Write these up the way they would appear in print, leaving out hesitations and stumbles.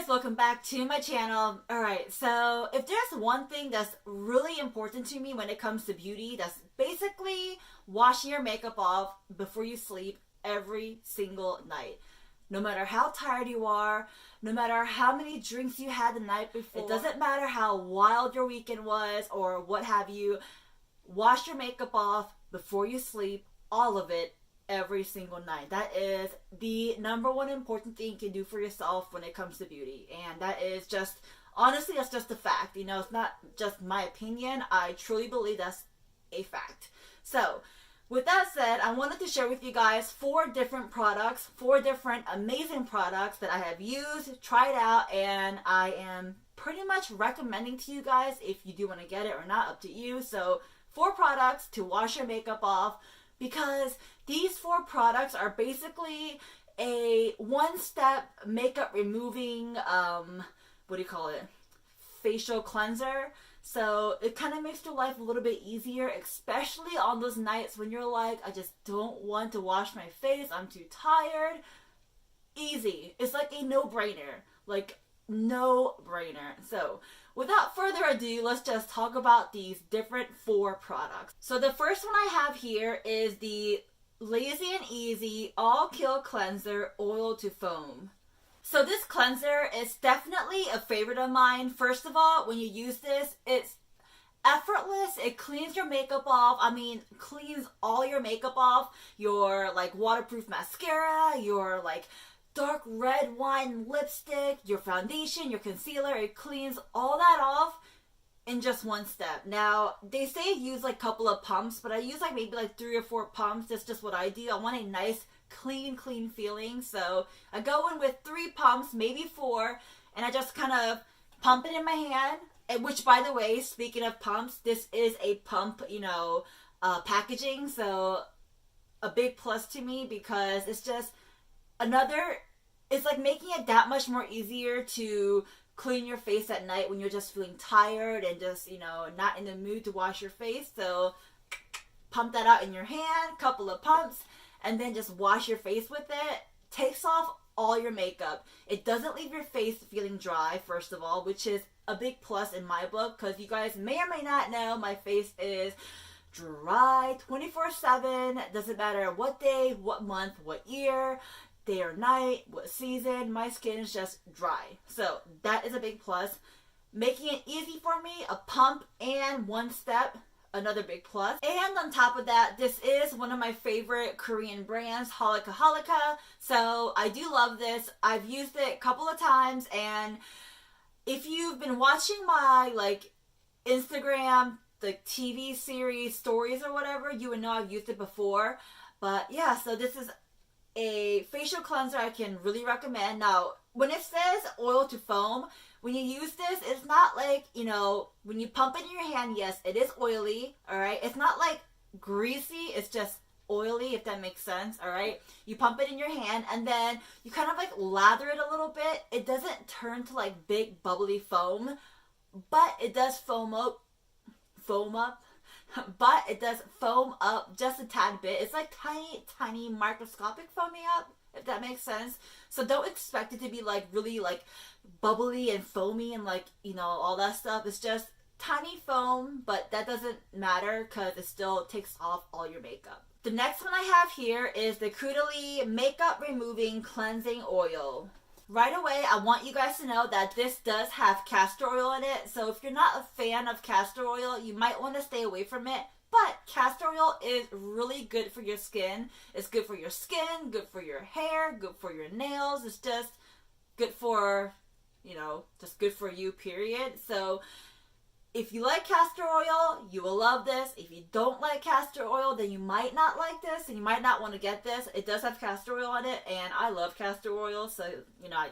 guys, welcome back to my channel. Alright, so if there's one thing that's really important to me when it comes to beauty, that's basically washing your makeup off before you sleep every single night. No matter how tired you are, no matter how many drinks you had the night before, it doesn't matter how wild your weekend was or what have you, wash your makeup off before you sleep, all of it, every single night. That is the number one important thing you can do for yourself when it comes to beauty. And that is just, honestly, that's just a fact. You know, it's not just my opinion. I truly believe that's a fact. So, with that said, I wanted to share with you guys 4 different products, 4 different amazing products that I have used, tried out, and I am pretty much recommending to you guys if you do want to get it or not, up to you. So, 4 products to wash your makeup off, because these 4 products are basically a one-step makeup removing, facial cleanser. So it kind of makes your life a little bit easier, especially on those nights when you're like, I just don't want to wash my face, I'm too tired. Easy. It's like a no-brainer. Like, no-brainer. So, without further ado, let's just talk about these different 4 products. So the first one I have here is the Lazy and Easy All Kill Cleanser Oil to Foam. So this cleanser is definitely a favorite of mine. First of all, when you use this, it's effortless. It cleans your makeup off. I mean, cleans all your makeup off. Your like waterproof mascara, your like dark red wine lipstick, your foundation, your concealer. It cleans all that off in just one step. Now, they say use like a couple of pumps, but I use like maybe like 3 or 4 pumps. That's just what I do. I want a nice, clean feeling. So I go in with 3 pumps, maybe 4, and I just kind of pump it in my hand. And which, by the way, speaking of pumps, this is a pump, packaging. So a big plus to me, because it's just it's like making it that much more easier to clean your face at night when you're just feeling tired and just, not in the mood to wash your face. So pump that out in your hand, couple of pumps, and then just wash your face with it. Takes off all your makeup. It doesn't leave your face feeling dry, first of all, which is a big plus in my book, because you guys may or may not know my face is dry 24/7. Doesn't matter what day, what month, what year, day or night, what season, my skin is just dry. So that is a big plus. Making it easy for me, a pump and one step, another big plus. And on top of that, this is one of my favorite Korean brands, Halika. So I do love this. I've used it a couple of times, and if you've been watching my like Instagram, the TV series stories or whatever, you would know I've used it before. But yeah, so this is a facial cleanser I can really recommend. Now, when it says oil to foam, when you use this, it's not like, when you pump it in your hand, yes, it is oily, alright? It's not like greasy, it's just oily, if that makes sense, alright? You pump it in your hand, and then you kind of like lather it a little bit. It doesn't turn to like big bubbly foam, but it does foam up, but it does foam up just a tad bit. It's like tiny microscopic foaming up, if that makes sense. So don't expect it to be like really like bubbly and foamy and like, all that stuff. It's just tiny foam, but that doesn't matter because it still takes off all your makeup. The next one I have here is the Crudely Makeup Removing Cleansing Oil. Right away, I want you guys to know that this does have castor oil in it. So if you're not a fan of castor oil, you might want to stay away from it. But castor oil is really good for your skin. It's good for your skin, good for your hair, good for your nails. It's just good for, just good for you, period. So if you like castor oil, you will love this. If you don't like castor oil, then you might not like this, and you might not want to get this. It does have castor oil in it, and I love castor oil, so,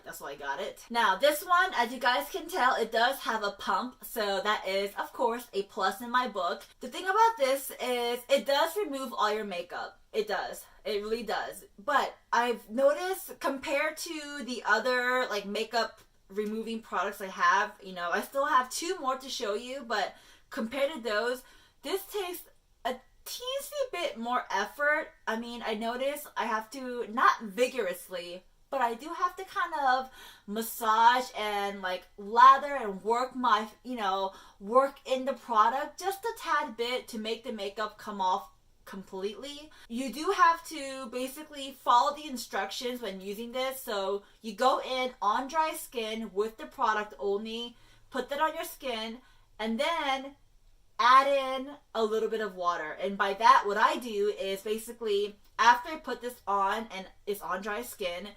that's why I got it. Now, this one, as you guys can tell, it does have a pump, so that is, of course, a plus in my book. The thing about this is it does remove all your makeup. It does. It really does. But I've noticed, compared to the other, like, makeup removing products I have, I still have 2 more to show you, but compared to those, this takes a teensy bit more effort. I mean, I notice I have to, not vigorously, but I do have to kind of massage and like lather and work my, work in the product just a tad bit to make the makeup come off completely. You do have to basically follow the instructions when using this. So you go in on dry skin with the product only, put that on your skin, and then add in a little bit of water. And by that, what I do is basically after I put this on and it's on dry skin,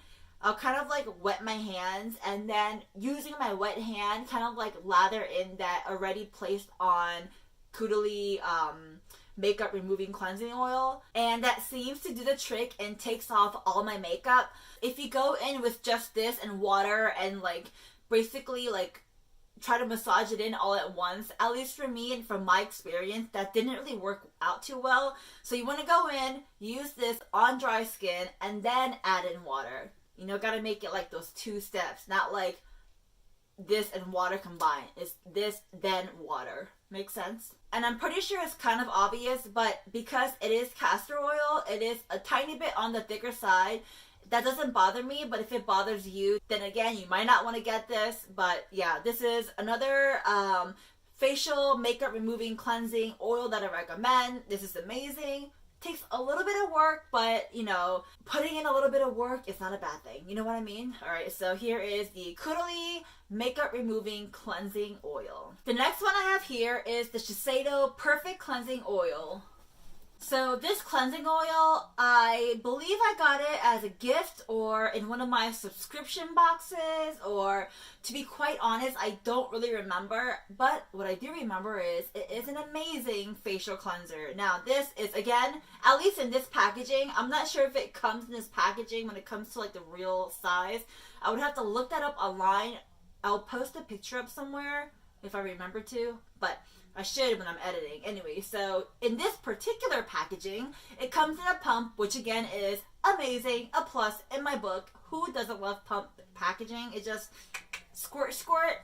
I'll kind of like wet my hands, and then using my wet hand kind of like lather in that already placed on Kudali makeup removing cleansing oil, and that seems to do the trick and takes off all my makeup. If you go in with just this and water and like basically like try to massage it in all at once, at least for me and from my experience, that didn't really work out too well. So you want to go in, use this on dry skin, and then add in water. Gotta make it like those 2 steps, not like this and water combined. It's this, then water. Makes sense? And I'm pretty sure it's kind of obvious, but because it is castor oil, it is a tiny bit on the thicker side. That doesn't bother me, but if it bothers you, then again, you might not want to get this. But yeah, this is another facial makeup removing cleansing oil that I recommend. This is amazing. Takes a little bit of work, but putting in a little bit of work is not a bad thing. You know what I mean? Alright, so here is the Kudali Makeup Removing Cleansing Oil. The next one I have here is the Shiseido Perfect Cleansing Oil. So this cleansing oil, I believe I got it as a gift or in one of my subscription boxes, or to be quite honest, I don't really remember. But what I do remember is it is an amazing facial cleanser. Now this is, again, at least in this packaging, I'm not sure if it comes in this packaging when it comes to like the real size. I would have to look that up online. I'll post a picture up somewhere if I remember to, but I should when I'm editing. Anyway, so in this particular packaging, it comes in a pump, which again is amazing, a plus in my book. Who doesn't love pump packaging? It just squirt, squirt.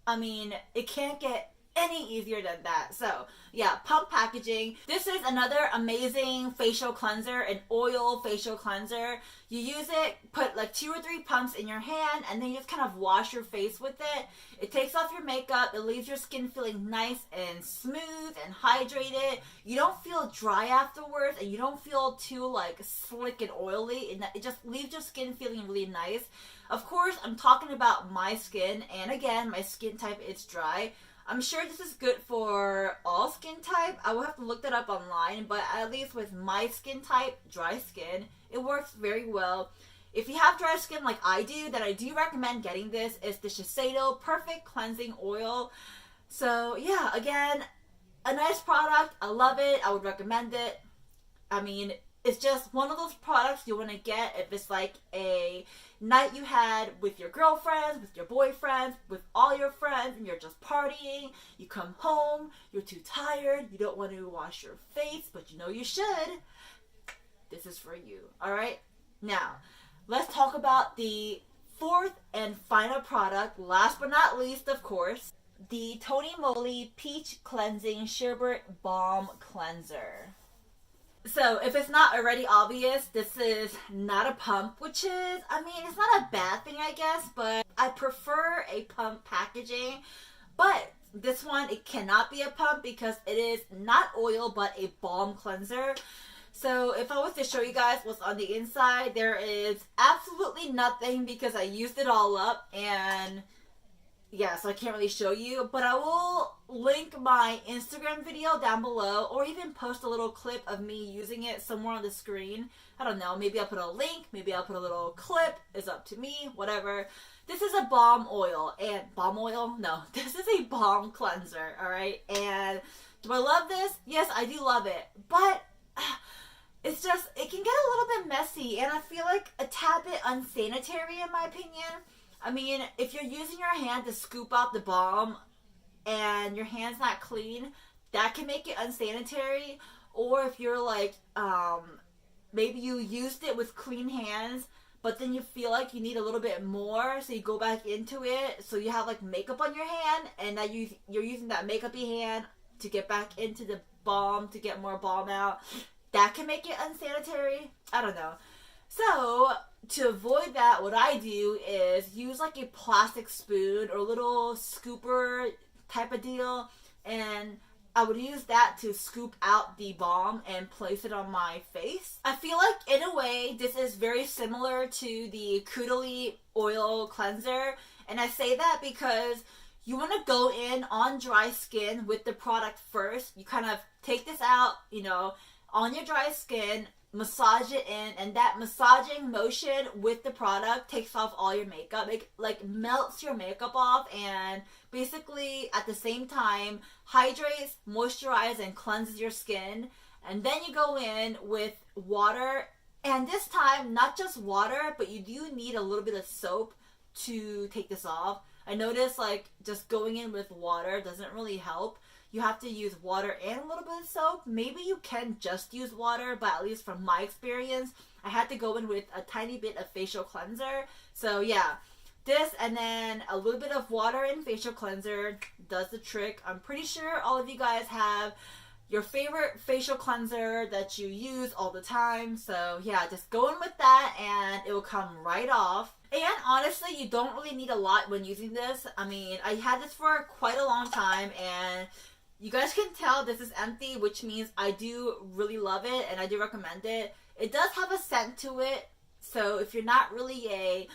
I mean, it can't get any easier than that. So yeah, pump packaging. This is another amazing facial cleanser, an oil facial cleanser. You use it, put like 2 or 3 pumps in your hand, and then you just kind of wash your face with it. It takes off your makeup. It leaves your skin feeling nice and smooth and hydrated. You don't feel dry afterwards, and you don't feel too like slick and oily. And it just leaves your skin feeling really nice. Of course, I'm talking about my skin, and again, my skin type is dry. I'm sure this is good for all skin type. I will have to look that up online, but at least with my skin type, dry skin, it works very well. If you have dry skin like I do, then I do recommend getting this. It's the Shiseido Perfect Cleansing Oil. So yeah, again, a nice product. I love it. I would recommend it. I mean, it's just one of those products you want to get if it's like a night you had with your girlfriends, with your boyfriends, with all your friends, and you're just partying. You come home, you're too tired, you don't want to wash your face, but you know you should. This is for you. Alright? Now, let's talk about the 4th and final product, last but not least, of course, the Tony Moly Peach Cleansing Sherbet Balm Cleanser. So, if it's not already obvious, this is not a pump, which is, I mean, it's not a bad thing, I guess, but I prefer a pump packaging. But this one, it cannot be a pump because it is not oil, but a balm cleanser. So, if I was to show you guys what's on the inside, there is absolutely nothing because I used it all up, and yeah, so I can't really show you, but I will link my Instagram video down below, or even post a little clip of me using it somewhere on the screen. I don't know, maybe I'll put a link, maybe I'll put a little clip, it's up to me, whatever. This is a balm oil, and balm oil? No, this is a balm cleanser, alright? And do I love this? Yes, I do love it, but it's just, it can get a little bit messy, and I feel like a tad bit unsanitary in my opinion. I mean, if you're using your hand to scoop out the balm and your hand's not clean, that can make it unsanitary. Or if you're like, maybe you used it with clean hands, but then you feel like you need a little bit more, so you go back into it, so you have like makeup on your hand, and now you're using that makeup-y hand to get back into the balm, to get more balm out. That can make it unsanitary. I don't know. So to avoid that, what I do is use like a plastic spoon or little scooper type of deal, and I would use that to scoop out the balm and place it on my face. I feel like in a way this is very similar to the Kudali oil cleanser, and I say that because you want to go in on dry skin with the product first. You kind of take this out, on your dry skin, massage it in, and that massaging motion with the product takes off all your makeup. It like melts your makeup off, and basically at the same time hydrates, moisturizes, and cleanses your skin. And then you go in with water, and this time not just water, but you do need a little bit of soap to take this off. I noticed like just going in with water doesn't really help. You have to use water and a little bit of soap. Maybe you can just use water, but at least from my experience, I had to go in with a tiny bit of facial cleanser. So yeah, this and then a little bit of water and facial cleanser does the trick. I'm pretty sure all of you guys have your favorite facial cleanser that you use all the time. So yeah, just go in with that and it will come right off. And honestly, you don't really need a lot when using this. I mean, I had this for quite a long time, and you guys can tell this is empty, which means I do really love it and I do recommend it. It does have a scent to it, so if you're not really a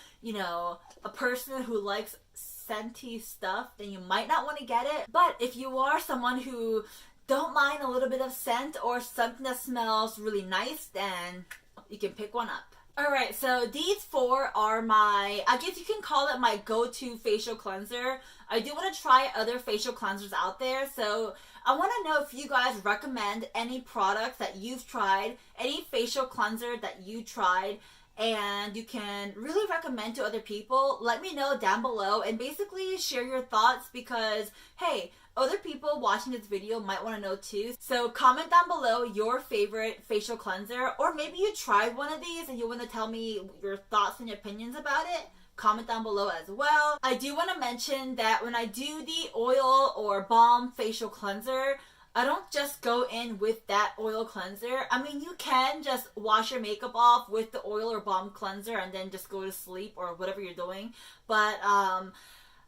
person who likes scenty stuff, then you might not want to get it. But if you are someone who don't mind a little bit of scent or something that smells really nice, then you can pick one up. Alright, so these four are I guess you can call it my go-to facial cleanser. I do want to try other facial cleansers out there, so I want to know if you guys recommend any products that you've tried, any facial cleanser that you tried, and you can really recommend to other people. Let me know down below and basically share your thoughts, because hey, other people watching this video might want to know too. So comment down below your favorite facial cleanser, or maybe you tried one of these and you want to tell me your thoughts and opinions about it. Comment down below as well. I do want to mention that when I do the oil or balm facial cleanser, I don't just go in with that oil cleanser. I mean, you can just wash your makeup off with the oil or balm cleanser and then just go to sleep or whatever you're doing. But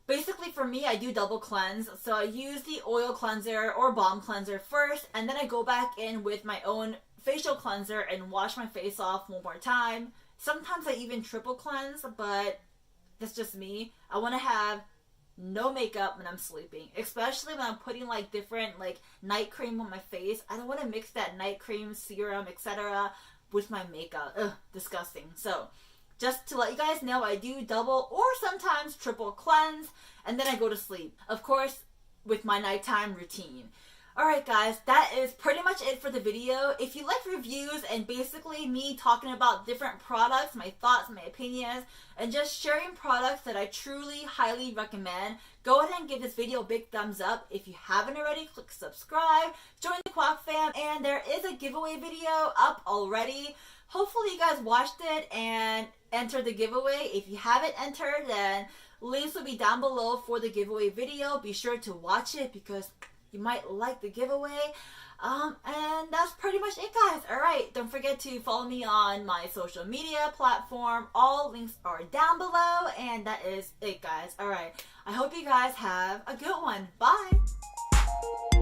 basically for me, I do double cleanse. So I use the oil cleanser or balm cleanser first, and then I go back in with my own facial cleanser and wash my face off one more time. Sometimes I even triple cleanse, but that's just me. I want to have no makeup when I'm sleeping, especially when I'm putting like different like night cream on my face. I don't want to mix that night cream, serum, etc. with my makeup. Ugh, disgusting. So just to let you guys know, I do double or sometimes triple cleanse, and then I go to sleep. Of course, with my nighttime routine. Alright guys, that is pretty much it for the video. If you like reviews and basically me talking about different products, my thoughts, my opinions, and just sharing products that I truly highly recommend, go ahead and give this video a big thumbs up. If you haven't already, click subscribe, join the Kwak fam, and there is a giveaway video up already. Hopefully you guys watched it and entered the giveaway. If you haven't entered, then links will be down below for the giveaway video. Be sure to watch it because you might like the giveaway. And that's pretty much it, guys. Alright, don't forget to follow me on my social media platform. All links are down below, and that is it, guys. Alright, I hope you guys have a good one. Bye!